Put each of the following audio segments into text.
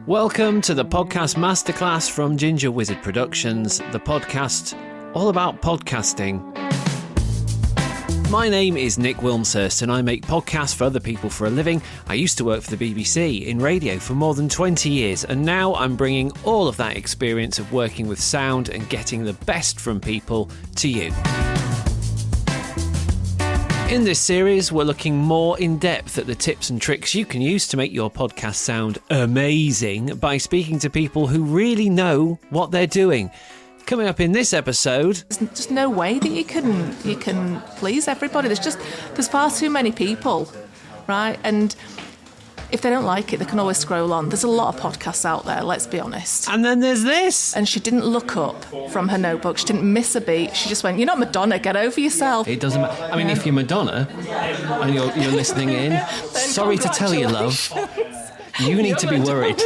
Welcome to the podcast masterclass from Ginger Wizard Productions, the podcast all about podcasting. My name is Nick Wilmshurst and I make podcasts for other people for a living. I used to work for the BBC in radio for more than 20 years and now I'm bringing all of that experience of working with sound and getting the best from people to you. In this series, we're looking more in depth at the tips and tricks you can use to make your podcast sound amazing by speaking to people who really know what they're doing. Coming up in this episode... There's just no way that you can please everybody. There's far too many people, right? And if they don't like it, they can always scroll on. There's a lot of podcasts out there, let's be honest. And then there's this. And she didn't look up from her notebook. She didn't miss a beat. She just went, "You're not Madonna, get over yourself." It doesn't matter. I mean, if you're Madonna and you're listening in, sorry to tell you, love, you need to be worried.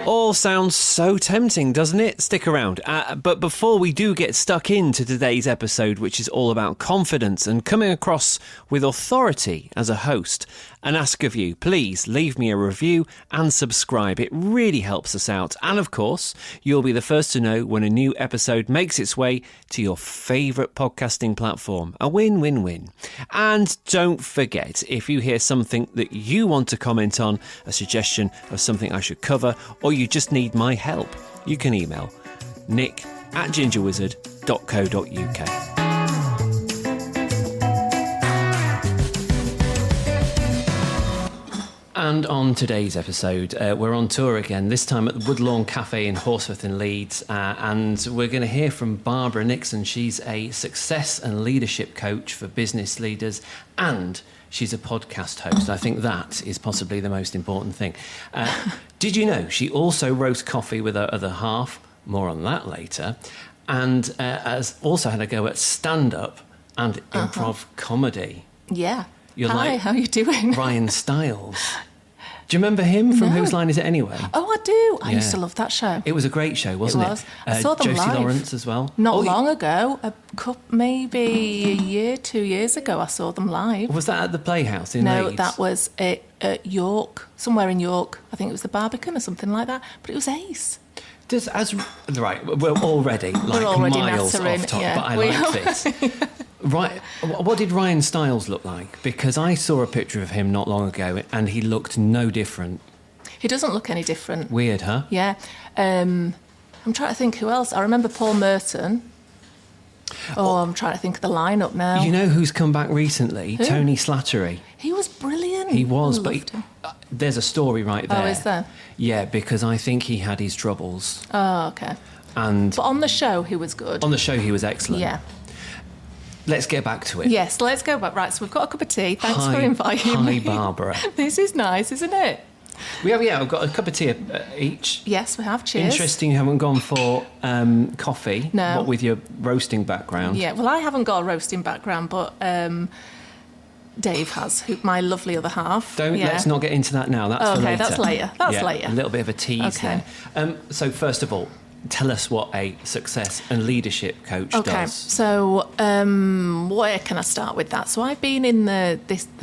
All sounds so tempting, doesn't it? Stick around. But before we do get stuck into today's episode, which is all about confidence and coming across with authority as a host, and ask of you, please leave me a review and subscribe. It really helps us out. And of course, you'll be the first to know when a new episode makes its way to your favourite podcasting platform. A win-win-win. And don't forget, if you hear something that you want to comment on, a suggestion of something I should cover, or you just need my help, you can email nick@gingerwizard.co.uk. And on today's episode, we're on tour again, this time at the Woodlawn Cafe in Horsforth in Leeds, and we're going to hear from Barbara Nixon. She's a success and leadership coach for business leaders, and she's a podcast host. I think that is possibly the most important thing. Did you know she also roasts coffee with her other half? More on that later. And has also had a go at stand-up and improv comedy. Yeah. You're Hi, like how are you doing? Ryan Stiles. Do you remember him from No. Whose Line Is It Anyway? Oh, I do. I Yeah. used to love that show. It was a great show, wasn't it? It was. I saw them Josie live. Lawrence as well. Not long ago, maybe a year, 2 years ago, I saw them live. Was that at the Playhouse in No, Leeds? that was at York, somewhere in York. I think it was the Barbican or something like that. But it was ace. Right, we're already miles nattering, off top, yeah. but I like this. Right, what did Ryan Stiles look like? Because I saw a picture of him not long ago and he looked no different. He doesn't look any different. Weird, huh? Yeah. I'm trying to think who else. I remember Paul Merton. I'm trying to think of the lineup now. You know who's come back recently? Who? Tony Slattery. He was brilliant. He was, I but loved him. there's a story right there. Oh, is there? Yeah, because I think he had his troubles. Oh, okay. And But on the show, he was good. on the show, he was excellent. Yeah. Let's get back to it. Yes, let's go back. Right, so we've got a cup of tea. Thanks Hi- for inviting me. Hi, Barbara. This is nice, isn't it? I've got a cup of tea each. Yes, we have. Cheers. Interesting you haven't gone for coffee. No. What with your roasting background. Yeah, well, I haven't got a roasting background, but Dave has, my lovely other half. Let's not get into that now. That's for later. Okay, that's later. That's later. A little bit of a tease Okay. there. So first of all, tell us what a success and leadership coach does. So where can I start with that? So I've been in the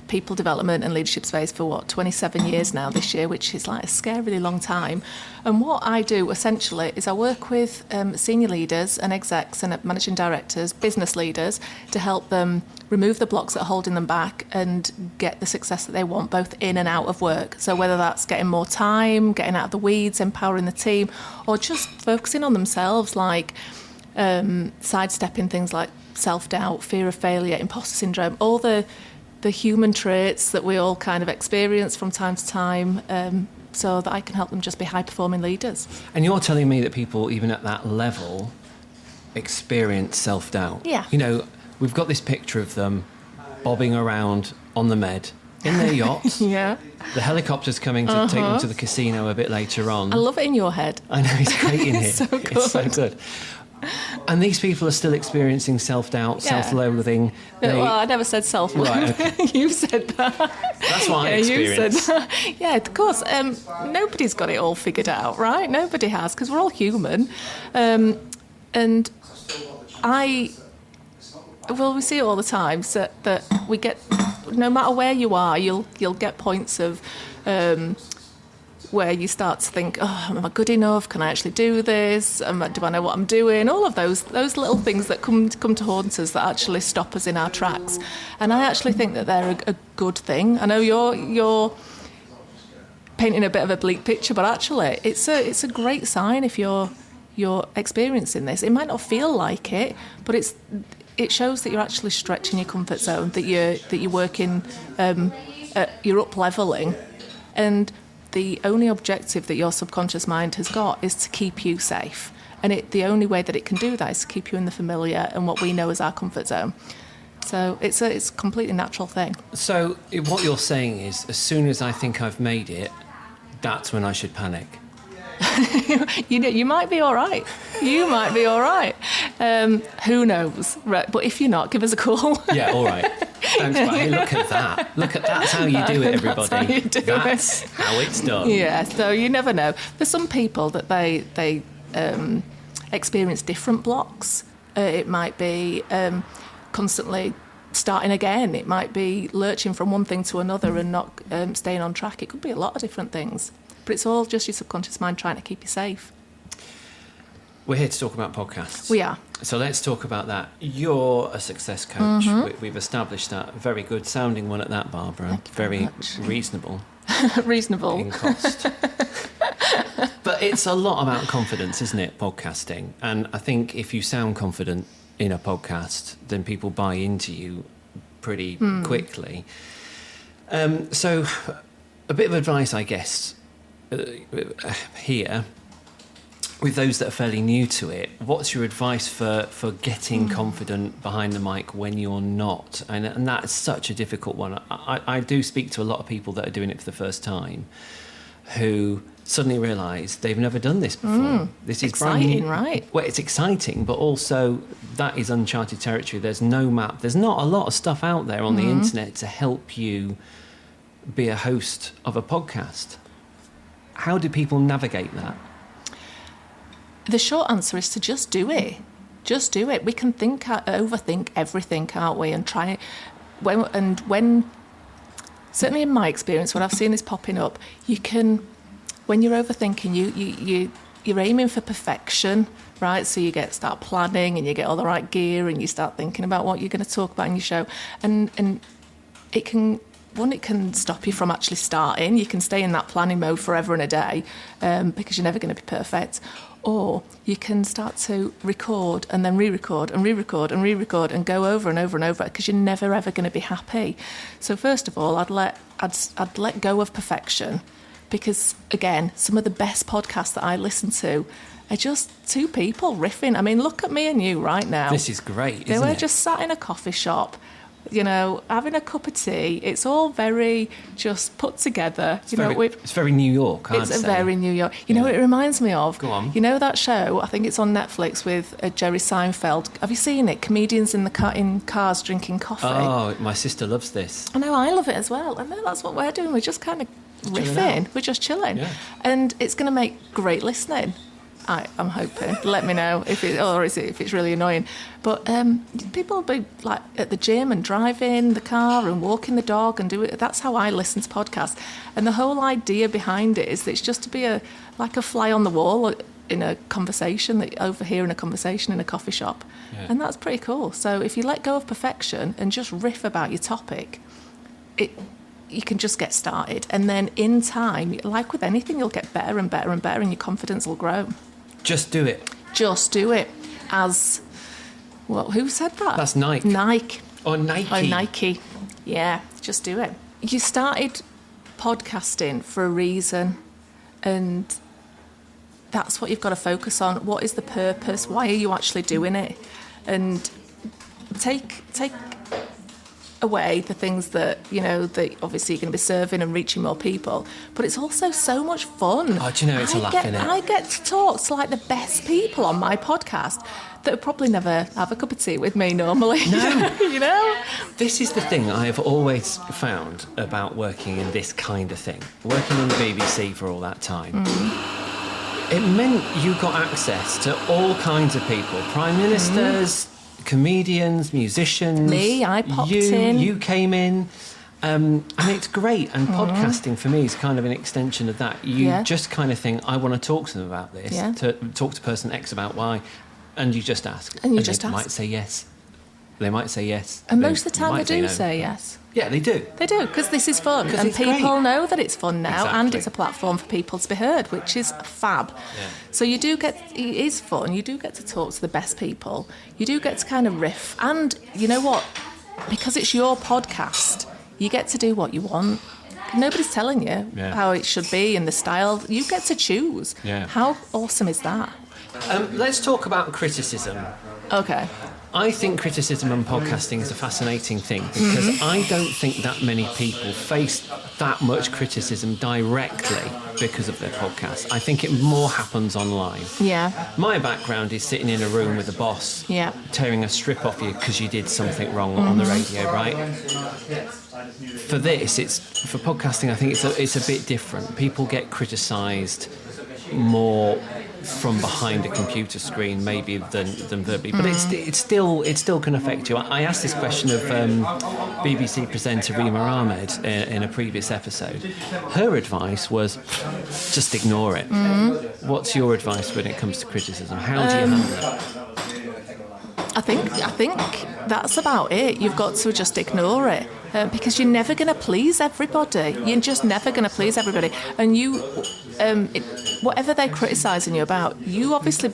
people development and leadership space for 27 years now this year, which is like a scarily long time. And what I do essentially is I work with senior leaders and execs and managing directors, business leaders, to help them remove the blocks that are holding them back and get the success that they want, both in and out of work. So whether that's getting more time, getting out of the weeds, empowering the team, or just focusing on themselves, like sidestepping things like self-doubt, fear of failure, imposter syndrome, all the human traits that we all kind of experience from time to time, so that I can help them just be high-performing leaders. And you're telling me that people, even at that level, experience self-doubt. Yeah. You know, we've got this picture of them bobbing around on the Med in their yachts. Yeah. The helicopter's coming to take them to the casino a bit later on. I love it in your head. I know, it's great in here. It's so good. It's so good. And these people are still experiencing self-doubt, Yeah. self-loathing. Well, I never said self-love. Right, okay. You said that. That's what I experienced. You said that. Yeah, of course. Nobody's got it all figured out, right? Nobody has, because we're all human. And we see it all the time, so that we get, no matter where you are, you'll get points of where you start to think, oh, am I good enough? Can I actually do this? Do I know what I'm doing? All of those little things that come to haunt us that actually stop us in our tracks. And I actually think that they're a good thing. I know you're painting a bit of a bleak picture, but actually it's a great sign if you're experiencing this. It might not feel like it, but it shows that you're actually stretching your comfort zone, that you're working, you're up leveling, and the only objective that your subconscious mind has got is to keep you safe. And the only way that it can do that is to keep you in the familiar and what we know as our comfort zone. So it's a completely natural thing. So what you're saying is, as soon as I think I've made it, that's when I should panic. You might be all right. You might be all right. Who knows? Right. But if you're not, give us a call. Yeah, all right. Thanks, Barry. Look at that. That's how you do it, everybody. That's how you do That's how it's done. Yeah, so you never know. There's some people that they experience different blocks. It might be constantly starting again. It might be lurching from one thing to another and not staying on track. It could be a lot of different things. But it's all just your subconscious mind trying to keep you safe. We're here to talk about podcasts. We are. So let's talk about that. You're a success coach. We've established that. Very good sounding one at that, Barbara. Very reasonable. Reasonable. In cost. But it's a lot about confidence, isn't it, podcasting? And I think if you sound confident in a podcast, then people buy into you pretty quickly. So a bit of advice, I guess, here, with those that are fairly new to it, what's your advice for getting confident behind the mic when you're not? And that's such a difficult one. I do speak to a lot of people that are doing it for the first time who suddenly realise they've never done this before. This is exciting, brand new. right? Well, it's exciting, but also that is uncharted territory. There's no map. There's not a lot of stuff out there on the internet to help you be a host of a podcast. How do people navigate that? The short answer is to just do it. Just do it. We can overthink everything, can't we? And try it. When certainly in my experience, when I've seen this popping up, when you're overthinking, you're aiming for perfection, right? So you start planning and you get all the right gear and you start thinking about what you're going to talk about in your show, and it can stop you from actually starting. You can stay in that planning mode forever and a day because you're never going to be perfect. Or you can start to record and then re-record and re-record and re-record and go over and over and over because you're never ever going to be happy. So first of all, I'd let go of perfection, because again, some of the best podcasts that I listen to are just two people riffing. I mean, look at me and you right now. This is great, isn't it? They were just sat in a coffee shop, having a cup of tea. It's all very just put together. It's very New York, I'd say. It's very New York. You know what it reminds me of? Go on. You know that show, I think it's on Netflix, with Jerry Seinfeld. Have you seen it? Comedians in cars drinking coffee. Oh, my sister loves this. I know, I love it as well. I know that's what we're doing. We're just kind of riffing. We're just chilling. Yeah. And it's going to make great listening. I'm hoping. Let me know if it's really annoying. But people will be like at the gym and driving the car and walking the dog and do it. That's how I listen to podcasts. And the whole idea behind it is that it's just to be like a fly on the wall in a conversation, that overhearing a conversation in a coffee shop. Yeah. And that's pretty cool. So if you let go of perfection and just riff about your topic, you can just get started. And then in time, like with anything, you'll get better and better and better and your confidence will grow. Just do it. Just do it. Who said that? That's Nike. Nike. Or Nike. Oh, Nike. Yeah, just do it. You started podcasting for a reason, and that's what you've got to focus on. What is the purpose? Why are you actually doing it? And take away the things that that obviously you're going to be serving and reaching more people, but it's also so much fun. Oh, do you know, it's a laugh, innit? I get to talk to like the best people on my podcast that would probably never have a cup of tea with me normally. No. This is the thing I have always found about working in this kind of thing, working on the BBC for all that time. It meant you got access to all kinds of people, prime ministers, comedians, musicians. Me, I popped in. You came in, And it's great. And podcasting for me is kind of an extension of that. You just kind of think, I want to talk to them about this, to talk to person X about Y, and you just ask. And they might say yes. They might say yes. And most of the time they do say yes. Yeah, they do. They do, because this is fun. And people know that it's fun now, and it's a platform for people to be heard, which is fab. Yeah. So it is fun. You do get to talk to the best people. You do get to kind of riff. And you know what? Because it's your podcast, you get to do what you want. Nobody's telling you how it should be and the style. You get to choose. Yeah. How awesome is that? Let's talk about criticism. Okay. I think criticism and podcasting is a fascinating thing because I don't think that many people face that much criticism directly because of their podcast. I think it more happens online. Yeah. My background is sitting in a room with a boss, tearing a strip off you because you did something wrong on the radio, right? For podcasting, I think it's a bit different. People get criticised more from behind a computer screen maybe than verbally, but it still can affect you. I asked this question of BBC presenter Rima Ahmed in a previous episode. Her advice was just ignore it. What's your advice when it comes to criticism? How do you handle it? I think that's about it. You've got to just ignore it because you're never going to please everybody. You're just never going to please everybody. And whatever they're criticising you about, you obviously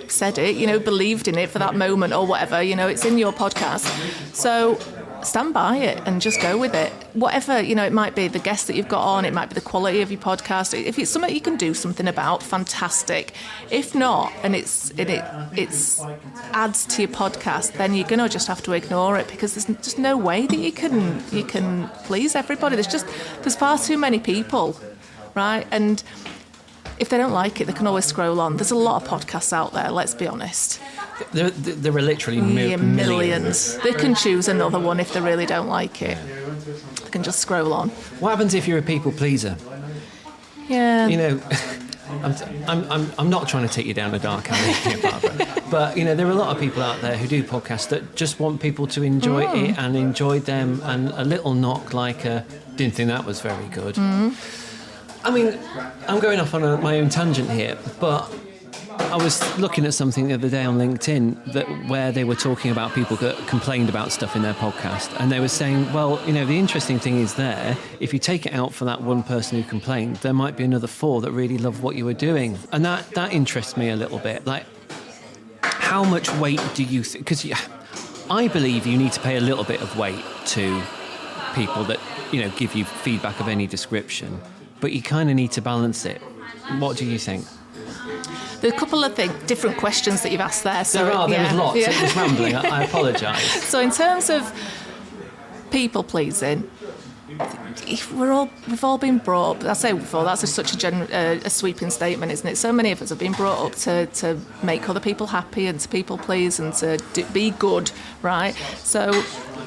said it, believed in it for that moment or whatever. It's in your podcast. So stand by it and just go with it. Whatever, it might be the guest that you've got on, it might be the quality of your podcast. If it's something you can do something about, fantastic. If not, and it adds to your podcast, then you're going to just have to ignore it because there's just no way that you can please everybody. There's far too many people, right? And if they don't like it, they can always scroll on. There's a lot of podcasts out there, let's be honest. There are literally millions. They can choose another one if they really don't like it. They can just scroll on. What happens if you're a people pleaser? Yeah. I'm not trying to take you down a dark alley here, Barbara. But, there are a lot of people out there who do podcasts that just want people to enjoy it and enjoy them, and a little knock like didn't think that was very good. I mean, I'm going off on my own tangent here, but I was looking at something the other day on LinkedIn where they were talking about people that complained about stuff in their podcast, and they were saying, well, the interesting thing is if you take it out for that one person who complained, there might be another 4 that really love what you were doing. And that interests me a little bit. Like, how much weight do you think? Because I believe you need to pay a little bit of weight to people that, give you feedback of any description. But you kind of need to balance it. What do you think? There are a couple of different questions that you've asked there. So, there was lots. It was rambling. I apologise. So in terms of people pleasing, we've all been brought up. I say before, that's such a sweeping statement, isn't it? So many of us have been brought up to make other people happy and to people please and to be good, right? So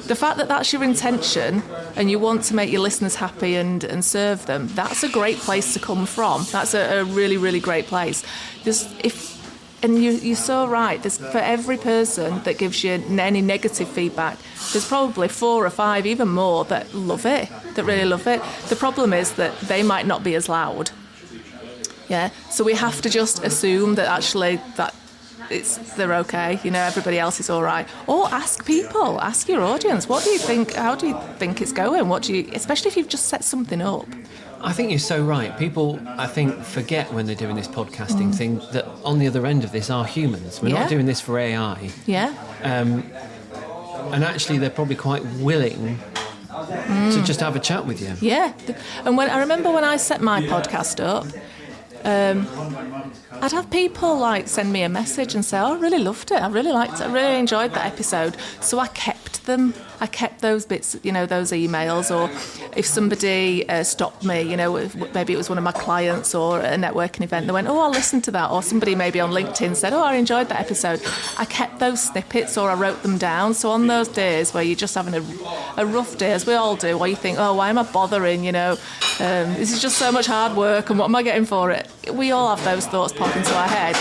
the fact that that's your intention and you want to make your listeners happy and serve them, that's a great place to come from. That's a really, really great place. You're so right. For every person that gives you any negative feedback, there's probably 4 or 5, even more, that love it, that really love it. The problem is that they might not be as loud. Yeah. So we have to just assume that actually they're okay. Everybody else is all right. Or ask your audience, what do you think? How do you think it's going? Especially if you've just set something up. I think you're so right. People, I think, forget when they're doing this podcasting thing that on the other end of this are humans. We're not doing this for AI. Yeah. And actually, they're probably quite willing to just have a chat with you. Yeah. And I remember when I set my podcast up, I'd have people send me a message and say, I really loved it. I really liked it. I really enjoyed that episode. So I kept them. I kept those bits, those emails. Or if somebody stopped me, maybe it was one of my clients or a networking event, they went, I'll listen to that. Or somebody maybe on LinkedIn said, I enjoyed that episode. I kept those snippets or I wrote them down. So on those days where you're just having a rough day, as we all do, where you think, why am I bothering, this is just so much hard work and what am I getting for it? We all have those thoughts pop into our head.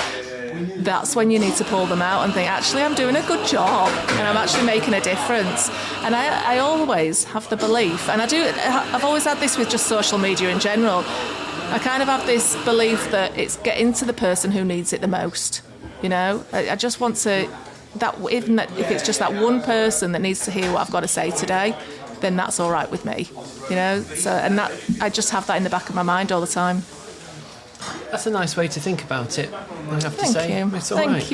that's when you need to pull them out and think, actually, I'm doing a good job and I'm actually making a difference. And I always have the belief, and I've always had this with just social media in general. I kind of have this belief that it's getting to the person who needs it the most. I just want to, even if it's just that one person that needs to hear what I've got to say today, then that's all right with me. So, and that I just have that in the back of my mind all the time. That's a nice way to think about it, I have to say. Thank you. It's all Thank right.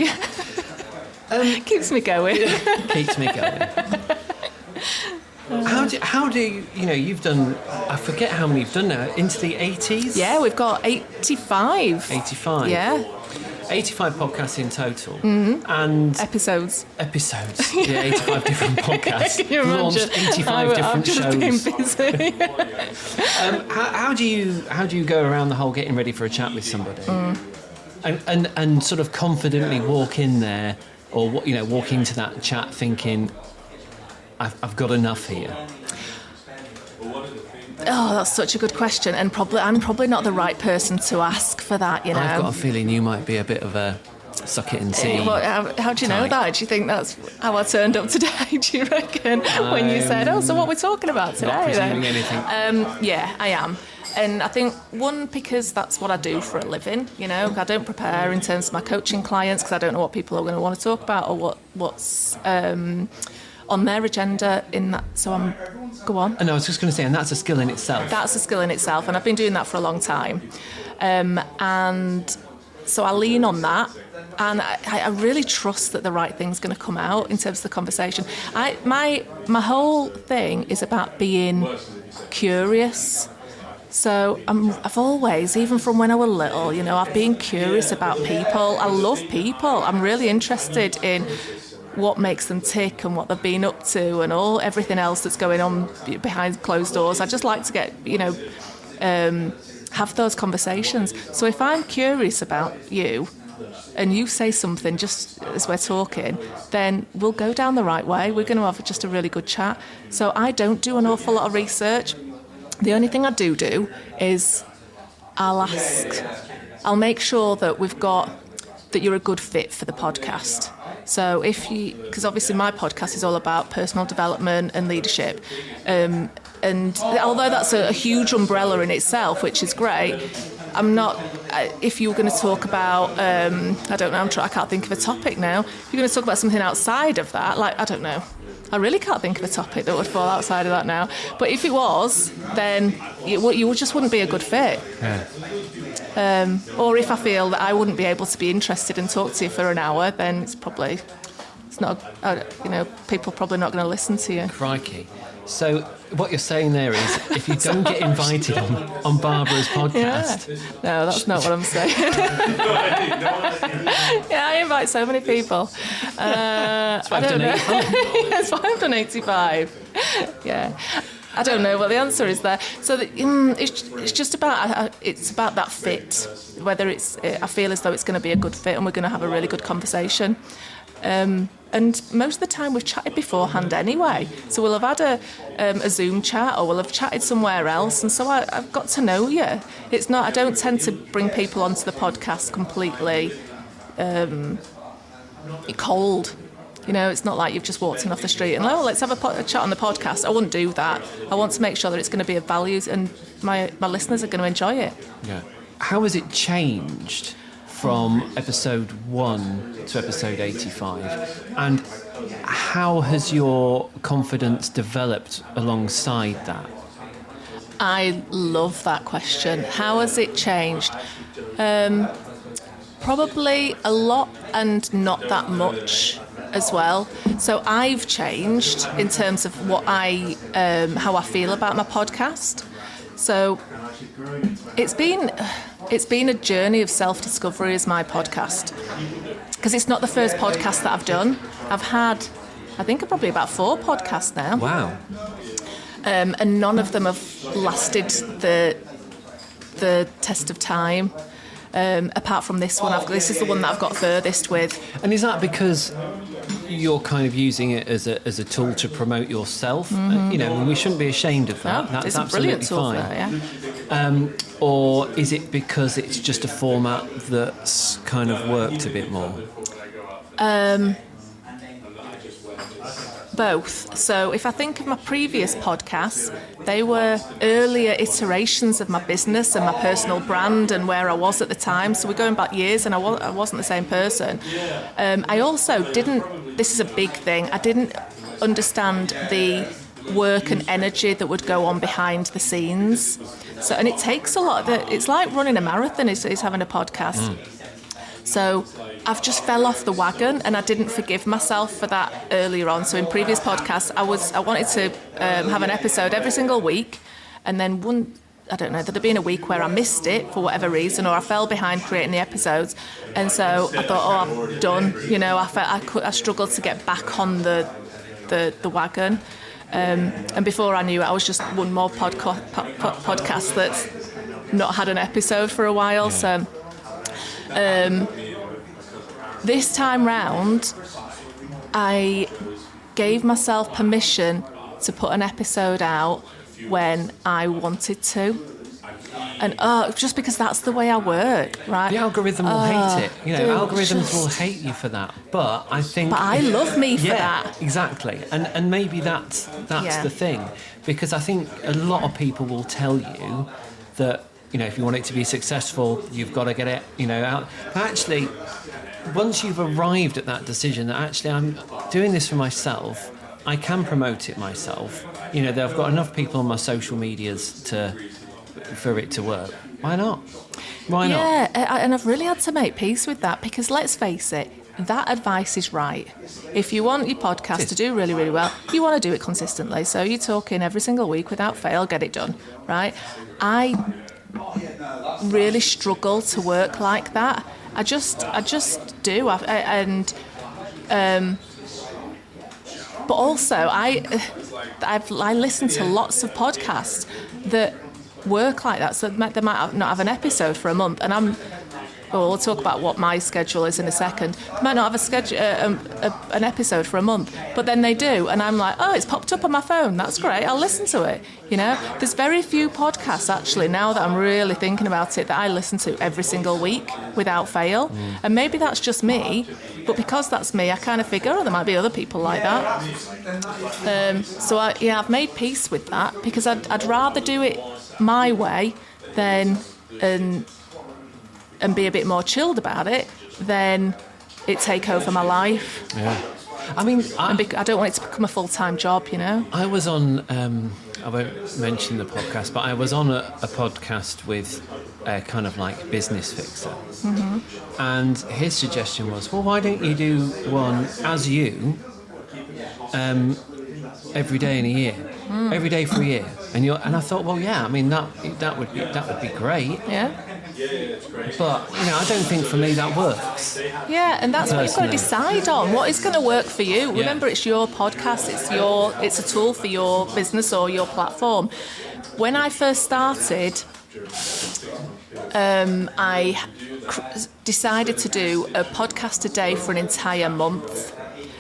you. Keeps me going. Keeps me going. How do you, you've done, I forget how many you've done now, into the 80s? Yeah, we've got 85. 85? Yeah. 85 podcasts in total. Mm-hmm. And episodes. Yeah, 85 different podcasts. Can you imagine? Launched 85 different shows. I've just been busy. How do you go around the whole getting ready for a chat with somebody? And sort of confidently walk in there, or walk into that chat thinking, I've got enough here? Oh, that's such a good question, and I'm probably not the right person to ask for that. I've got a feeling you might be a bit of a suck it and see. How do you know that? Do you think that's how I turned up today? Do you reckon when you said, so what we're talking about today? Not presuming anything. Yeah, I am. And I think, one, because that's what I do for a living, I don't prepare in terms of my coaching clients because I don't know what people are going to want to talk about or what's on their agenda in that. So go on. And I was just going to say, and that's a skill in itself. That's a skill in itself, and I've been doing that for a long time. And so I lean on that, and I really trust that the right thing's going to come out in terms of the conversation. My whole thing is about being curious. So I've always, even from when I was little, I've been curious about people. I love people. I'm really interested in what makes them tick and what they've been up to and everything else that's going on behind closed doors. I just like to get, have those conversations. So if I'm curious about you and you say something just as we're talking, then we'll go down the right way. We're going to have just a really good chat. So I don't do an awful lot of research. The only thing I do is I'll make sure that that you're a good fit for the podcast. So because obviously my podcast is all about personal development and leadership, and although that's a huge umbrella in itself, which is great, I'm not. If you were going to talk about, I don't know, I can't think of a topic now. If you're going to talk about something outside of that, like, I don't know. I really can't think of a topic that would fall outside of that now. But if it was, then you just wouldn't be a good fit. Yeah. Or if I feel that I wouldn't be able to be interested and talk to you for an hour, then it's not. People are probably not going to listen to you. Crikey. So what you're saying there is, if you don't get invited on Barbara's podcast... Yeah. No, that's not what I'm saying. Yeah, I invite so many people. That's why I've done 85. That's why I've done 85. Yeah. I don't know what the answer is there. So it's just about that fit, whether I feel as though it's going to be a good fit and we're going to have a really good conversation. And most of the time we've chatted beforehand anyway. So we'll have had a Zoom chat or we'll have chatted somewhere else. And so I've got to know you. I don't tend to bring people onto the podcast completely cold. It's not like you've just walked in off the street and, let's have a chat on the podcast. I wouldn't do that. I want to make sure that it's going to be of value and my listeners are going to enjoy it. Yeah. How has it changed from episode 1 to episode 85, and how has your confidence developed alongside that? I love that question. How has it changed? Probably a lot and not that much as well. So I've changed in terms of how I feel about my podcast. So it's been a journey of self-discovery as my podcast, because it's not the first podcast that I've done. I've had, I think, probably about 4 podcasts now. Wow. And none of them have lasted the test of time. Apart from this one, this is the one that I've got furthest with. And is that because you're kind of using it as a tool to promote yourself? Mm-hmm. And we shouldn't be ashamed of that. No, That's it's a absolutely brilliant tool fine. for that, yeah. Or is it because it's just a format that's kind of worked a bit more? Both. So if I think of my previous podcasts, they were earlier iterations of my business and my personal brand and where I was at the time. So we're going back years, and I wasn't the same person. I also didn't, this is a big thing, I didn't understand the work and energy that would go on behind the scenes. So, and it takes a lot. It's like running a marathon is having a podcast. So I've just fell off the wagon, and I didn't forgive myself for that earlier on. So in previous podcasts, I wanted to have an episode every single week, and then I don't know, there'd been a week where I missed it for whatever reason, or I fell behind creating the episodes, and so I thought, I'm done. You know, I struggled to get back on the wagon, and before I knew it, I was just one more podcast that's not had an episode for a while. So. This time round, I gave myself permission to put an episode out when I wanted to. And just because that's the way I work, right? The algorithm will hate it. You know, algorithms will hate you for that. But I think... But I love me for that. Exactly. And maybe that's the thing. Because I think a lot of people will tell you that, you know, if you want it to be successful, you've got to get it, you know, out. But actually, once you've arrived at that decision that actually I'm doing this for myself, I can promote it myself. You know, I've got enough people on my social medias for it to work. Why not? Why not? Yeah, and I've really had to make peace with that, because let's face it, that advice is right. If you want your podcast to do really, really well, you want to do it consistently. So you're talking every single week without fail, get it done, right? I really struggle to work like that. I just do. But also I listen to lots of podcasts that work like that. So they might not have an episode for a month, and we'll talk about what my schedule is in a second. They might not have an episode for a month, but then they do, and I'm like, oh, it's popped up on my phone. That's great. I'll listen to it. You know, there's very few podcasts actually, now that I'm really thinking about it, that I listen to every single week without fail. And maybe that's just me, but because that's me, I kind of figure, there might be other people like that. So I've made peace with that, because I'd rather do it my way than and be a bit more chilled about it than it take over my life. Yeah. I mean, I don't want it to become a full-time job, you know? I was on, I won't mention the podcast, but I was on a podcast with a kind of like business fixer. Mm-hmm. And his suggestion was, well, why don't you do one as you every day in a year? Every day for a year. And I thought, well, yeah, I mean, that would be great. Yeah. But, you know, I don't think for me that works. Yeah, and that's what you've got to decide on. What is going to work for you? Yeah. Remember, it's your podcast. It's a tool for your business or your platform. When I first started, I decided to do a podcast a day for an entire month.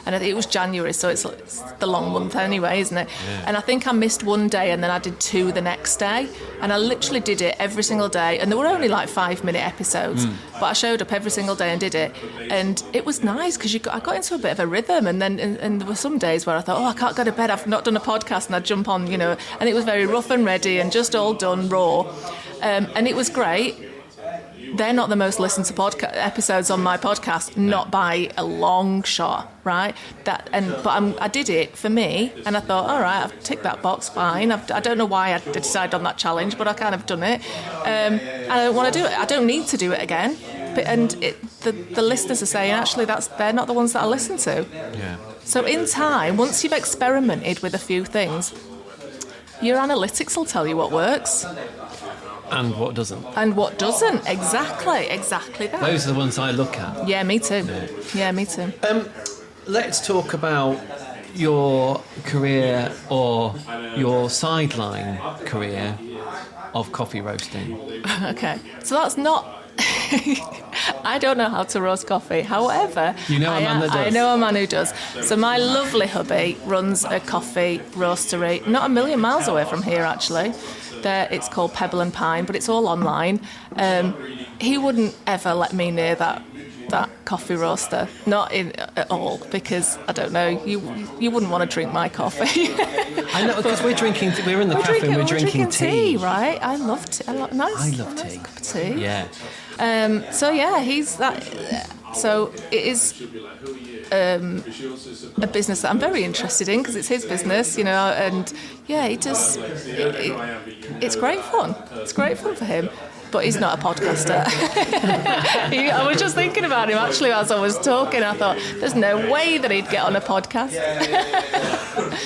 And I think it was January, so it's the long month anyway, isn't it? Yeah. And I think I missed one day, and then I did 2 the next day. And I literally did it every single day. And there were only like 5-minute episodes. But I showed up every single day and did it. And it was nice, because I got into a bit of a rhythm. And then and there were some days where I thought, I can't go to bed, I've not done a podcast. And I'd jump on, you know. And it was very rough and ready and just all done raw. And it was great. They're not the most listened to episodes on my podcast, not by a long shot, right? I did it for me, and I thought, all right, I've ticked that box, fine. I don't know why I decided on that challenge, but I kind of done it. I don't want to do it. I don't need to do it again. The listeners are saying, actually, they're not the ones that I listen to. Yeah. So in time, once you've experimented with a few things, your analytics will tell you what works. And what doesn't. Exactly that. Those are the ones I look at. Yeah, me too. Yeah, me too. Let's talk about your career, or your sideline career, of coffee roasting. Okay, so that's not... I don't know how to roast coffee. However, You know a man that does. I know a man who does. So my lovely hubby runs a coffee roastery, not a million miles away from here, actually. It's called Pebble and Pine, but it's all online. He wouldn't ever let me near that coffee roaster, not at all, because I don't know, you wouldn't want to drink my coffee. I know, because we're in the cafe and we're drinking tea. Right? I love tea. Nice. I love tea. Cup of tea. Yeah. So yeah, he's that. So it is a business that I'm very interested in because it's his business, you know, and yeah, it's great fun. It's great fun for him. But he's not a podcaster. I was just thinking about him actually as I was talking. I thought, there's no way that he'd get on a podcast.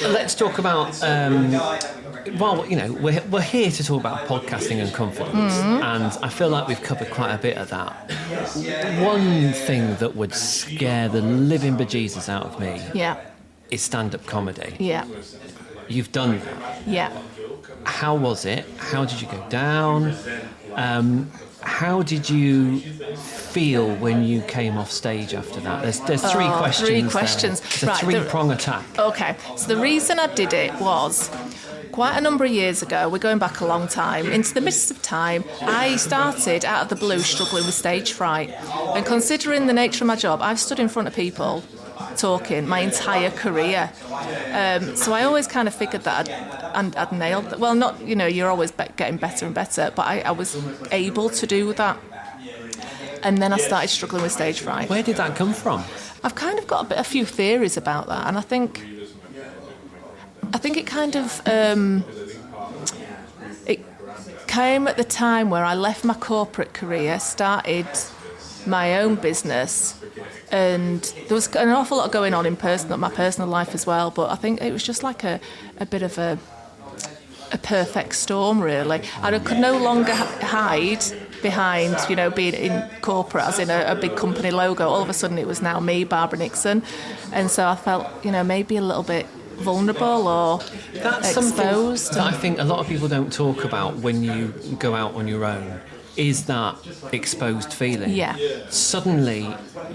Let's talk about. Well, you know, we're here to talk about podcasting and confidence, and I feel like we've covered quite a bit of that. One thing that would scare the living bejesus out of me is stand-up comedy. Yeah. You've done that. Yeah. How was it? How did you go down? How did you feel when you came off stage after that? There's three questions. Three questions. It's a three-prong attack. Okay. So the reason I did it was quite a number of years ago. We're going back a long time. Into the midst of time, I started out of the blue struggling with stage fright. And considering the nature of my job, I've stood in front of people talking my entire career. So I always kind of figured that I'd nailed that. Well, not, you know, you're always getting better and better, but I was able to do that. And then I started struggling with stage fright. Where did that come from? I've kind of got a few theories about that, and I think it kind of it came at the time where I left my corporate career, started my own business, and there was an awful lot going on in my personal life as well. But I think it was just like a bit of a perfect storm, really. And I could no longer hide behind, you know, being in corporate, as in a big company logo. All of a sudden, it was now me, Barbara Nixon, and so I felt, you know, maybe a little bit vulnerable or That's exposed. Something that I think a lot of people don't talk about when you go out on your own, is that exposed feeling. Yeah. Suddenly,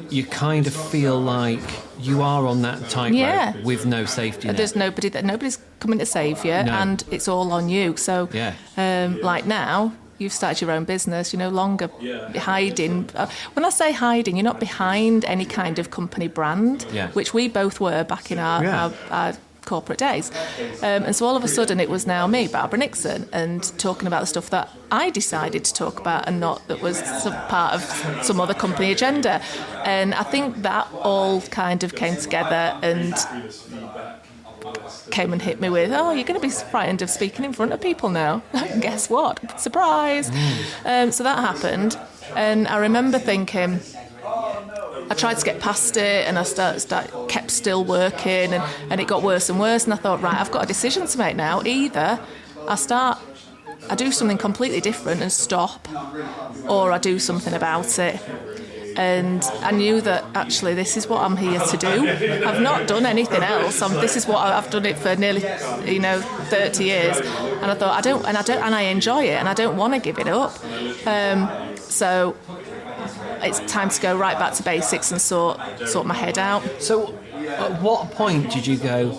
you kind of feel like you are on that tightrope with no safety net. There's nobody's coming to save you, and it's all on you. So, like now, you've started your own business. You're no longer hiding. When I say hiding, you're not behind any kind of company brand, which we both were back in our corporate days. And so all of a sudden it was now me, Barbara Nixon, and talking about the stuff that I decided to talk about and not that was some part of some other company agenda. And I think that all kind of came together and came and hit me with, oh, you're going to be frightened of speaking in front of people now. Guess what? Surprise. So that happened. And I remember thinking, I tried to get past it, and I kept still working, and it got worse and worse. And I thought, right, I've got a decision to make now. Either I do something completely different and stop, or I do something about it. And I knew that actually this is what I'm here to do. I've not done anything else. This is what I've done it for nearly, 30 years. And I thought and I enjoy it, and I don't want to give it up. So it's time to go right back to basics and sort my head out. So at what point did you go,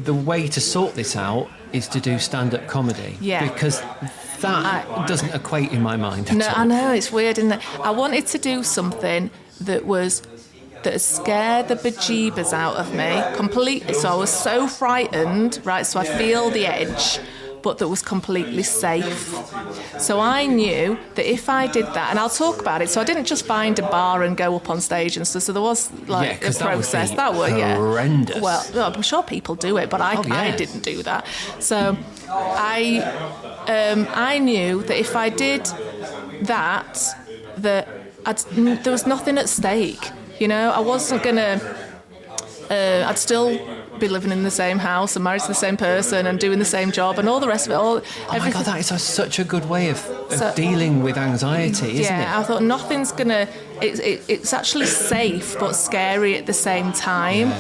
the way to sort this out is to do stand-up comedy? Yeah. Because that doesn't equate in my mind at all. I know, it's weird, isn't it? I wanted to do something that scared the bejeebers out of me completely. So I was so frightened, right? So I feel the edge, but that was completely safe. So I knew that if I did that, and I'll talk about it, so I didn't just find a bar and go up on stage and stuff, so there was like a process. That would be horrendous. Well, I'm sure people do it, but I didn't do that. So I knew that if I did that there was nothing at stake. I wasn't going to... I'd still be living in the same house and married to the same person and doing the same job and all the rest of it. My God, that is such a good way of dealing with anxiety, isn't it? Yeah, I thought nothing's going to... It's actually safe but scary at the same time.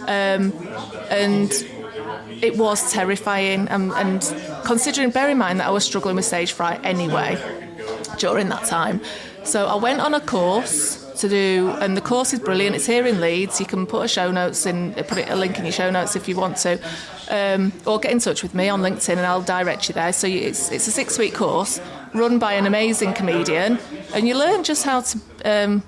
And it was terrifying. And considering, bear in mind that I was struggling with stage fright anyway. during that time. So I went on a course to do, and the course is brilliant. It's here in Leeds. You can put a link in your show notes if you want to, or get in touch with me on LinkedIn and I'll direct you there. So it's a 6-week course run by an amazing comedian, and you learn just how to.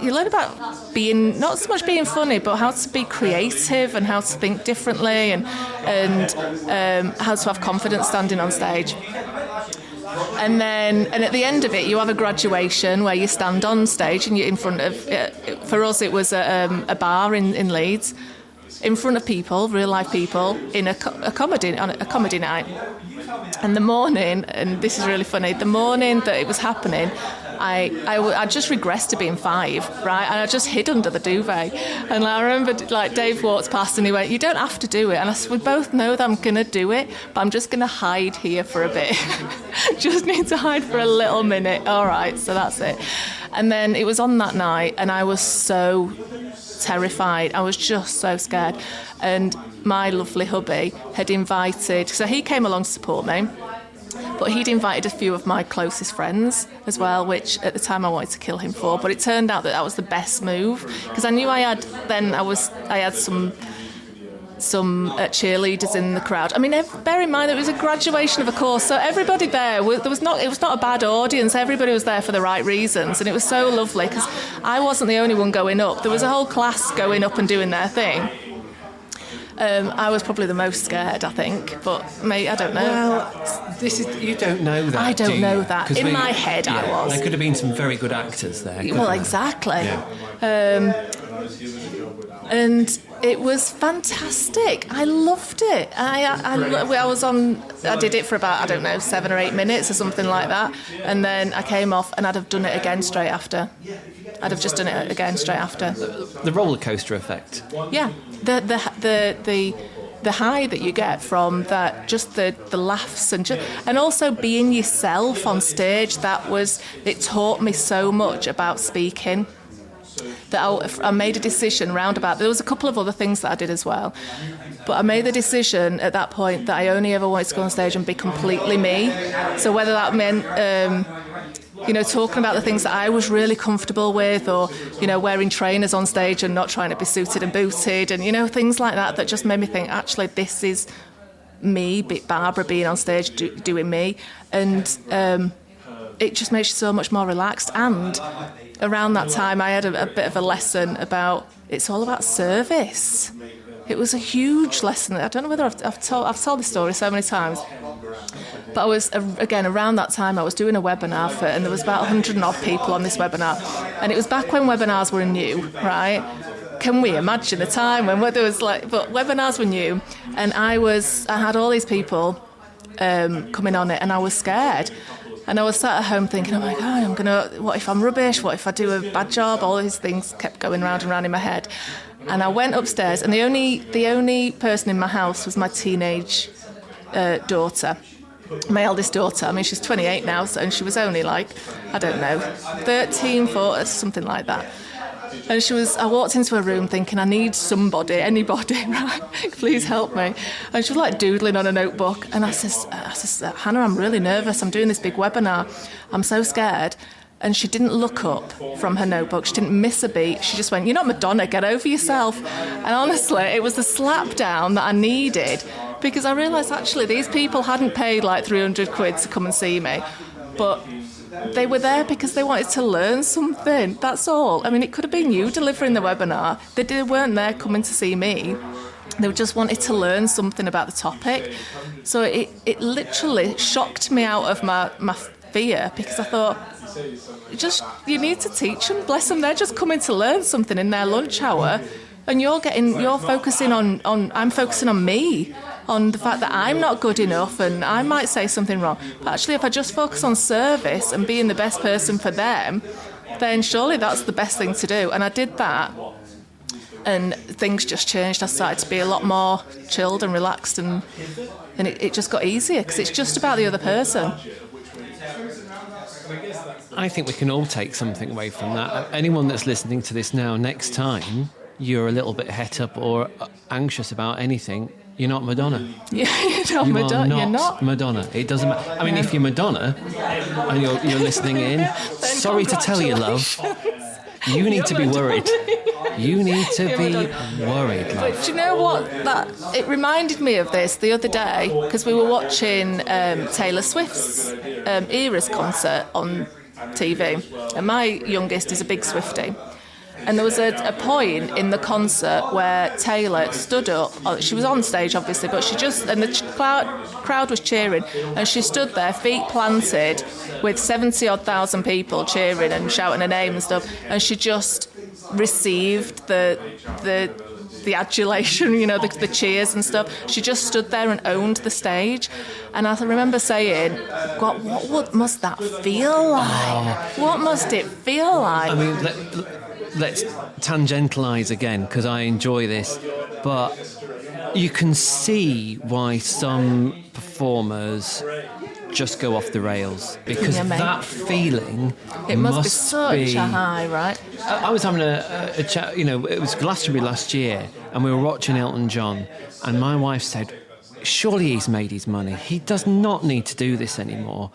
You learn about being, not so much being funny, but how to be creative and how to think differently, and how to have confidence standing on stage. And at the end of it, you have a graduation where you stand on stage and you're in front of, for us it was a bar in Leeds, in front of people, real life people, in a comedy night. And the morning, and this is really funny, the morning that it was happening, I just regressed to being 5, right? And I just hid under the duvet. And I remember, like, Dave walked past and he went, "You don't have to do it." And I said, "We both know that I'm going to do it, but I'm just going to hide here for a bit." Just need to hide for a little minute. All right, so that's it. And then it was on that night, and I was so terrified. I was just so scared. And my lovely hubby had invited, so he came along to support me, but he'd invited a few of my closest friends as well, which at the time I wanted to kill him for. But it turned out that was the best move, because I knew I had some cheerleaders in the crowd. I mean, bear in mind that it was a graduation of a course, so everybody there, it was not a bad audience. Everybody was there for the right reasons, and it was so lovely because I wasn't the only one going up. There was a whole class going up and doing their thing. I was probably the most scared, I think, but I don't know. Well, you don't know that. I don't know you? that. In my head, I was. There could have been some very good actors there. Well, exactly. Yeah. And it was fantastic. I loved it. I did it for about, 7 or 8 minutes or something like that. And then I came off and I'd have done it again straight after. The roller coaster effect. Yeah. The high that you get from that, just the laughs and also being yourself on stage, it taught me so much about speaking. That I made a decision roundabout. There was a couple of other things that I did as well, but I made the decision at that point that I only ever wanted to go on stage and be completely me. So whether that meant talking about the things that I was really comfortable with, or wearing trainers on stage and not trying to be suited and booted, and things like that just made me think, actually, this is me, Barbara, being on stage doing me, and it just makes you so much more relaxed. And around that time, I had a bit of a lesson about, it's all about service. It was a huge lesson. I don't know whether I've told this story so many times, but I was, again, around that time, I was doing a webinar and there was about 100 and odd people on this webinar, and it was back when webinars were new, right? Can we imagine a time when there was but webinars were new, and I had all these people coming on it, and I was scared. And I was sat at home thinking, oh my God, what if I'm rubbish? What if I do a bad job? All these things kept going round and round in my head. And I went upstairs, and the only person in my house was my teenage daughter, my eldest daughter. I mean, she's 28 now, and she was only 13, 14, something like that. And I walked into a room thinking, I need anybody, right? Please help me. And she was doodling on a notebook. And I says, Hannah, I'm really nervous. I'm doing this big webinar. I'm so scared. And she didn't look up from her notebook. She didn't miss a beat. She just went, "You're not Madonna, get over yourself." And honestly, it was the slap down that I needed, because I realised actually these people hadn't paid 300 quid to come and see me. But they were there because they wanted to learn something. That's all. I mean, it could have been you delivering the webinar. They weren't there coming to see me. They just wanted to learn something about the topic. So it literally shocked me out of my fear, because I thought, you need to teach them. Bless them, they're just coming to learn something in their lunch hour, and I'm focusing on me, on the fact that I'm not good enough and I might say something wrong. But actually, if I just focus on service and being the best person for them, then surely that's the best thing to do. And I did that, and things just changed. I started to be a lot more chilled and relaxed, and it just got easier, because it's just about the other person. I think we can all take something away from that. Anyone that's listening to this now, next time you're a little bit het up or anxious about anything, You're not Madonna. You're not You Madonna. are not You're not. Madonna. It doesn't matter. I mean, if you're Madonna and you're listening in, sorry to tell you, love, you need to be worried. You need to be worried, love. But do you know what? It reminded me of this the other day because we were watching Taylor Swift's Eras concert on TV, and my youngest is a big Swiftie. And there was a point in the concert where Taylor stood up. She was on stage, obviously, but and the crowd was cheering, and she stood there, feet planted, with 70,000 people cheering and shouting her name and stuff, and she just received the adulation, the cheers and stuff. She just stood there and owned the stage. And I remember saying, God, what must that feel like? What must it feel like? I mean, let's tangentialise again, because I enjoy this, but you can see why some performers just go off the rails, because that feeling it must be such a high, right? I was having a chat, it was Glastonbury last year, and we were watching Elton John, and my wife said, surely he's made his money. He does not need to do this anymore.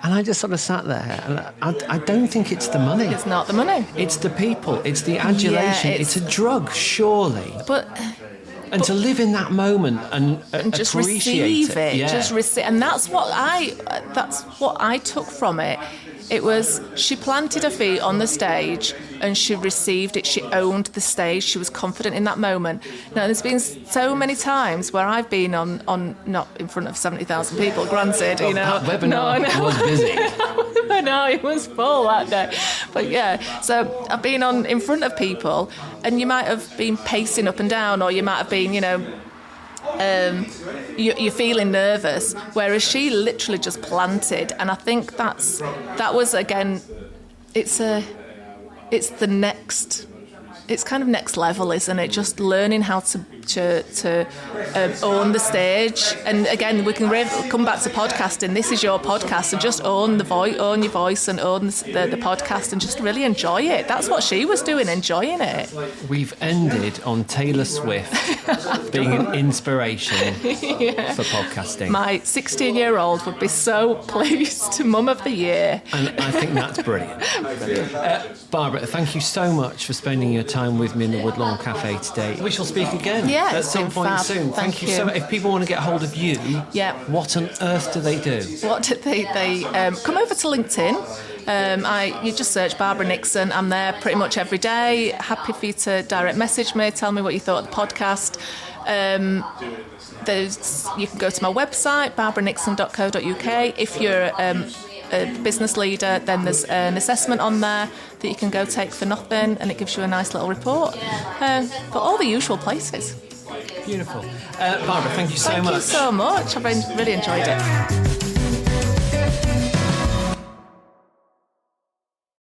And I just sort of sat there, and I don't think it's the money. It's not the money. It's the people. It's the adulation. It's a drug, surely. And to live in that moment and just appreciate receive it. Yeah. Just receive, and that's what I took from it. It was, she planted her feet on the stage and she received it. She owned the stage. She was confident in that moment. Now, there's been so many times where I've been on not in front of 70,000 people, granted, That webinar was busy. No, it was full that day. But yeah, so I've been in front of people, and you might have been pacing up and down, or you might have been, you're feeling nervous, whereas she literally just planted. And I think that was again, it's kind of next level, isn't it? Just learning how to own the stage. And again, we can come back to podcasting. This is your podcast, and just own your voice and own the podcast, and just really enjoy it. That's what she was doing, enjoying it. We've ended on Taylor Swift being an inspiration for podcasting. My 16-year-old would be so pleased. Mum of the Year. And I think that's brilliant. Barbara, thank you so much for spending your time with me in the Woodlawn Cafe today. We shall speak again at some point soon. Thank you so much. If people want to get hold of you, what on earth do they do? What do they come over to LinkedIn. You just search Barbara Nixon. I'm there pretty much every day. Happy for you to direct message me, tell me what you thought of the podcast. You can go to my website, barbaranixon.co.uk. If you're a business leader, then there's an assessment on there that you can go take for nothing, and it gives you a nice little report. But all the usual places. Beautiful. Barbara, thank you so much. Thank you so much. I've really enjoyed it.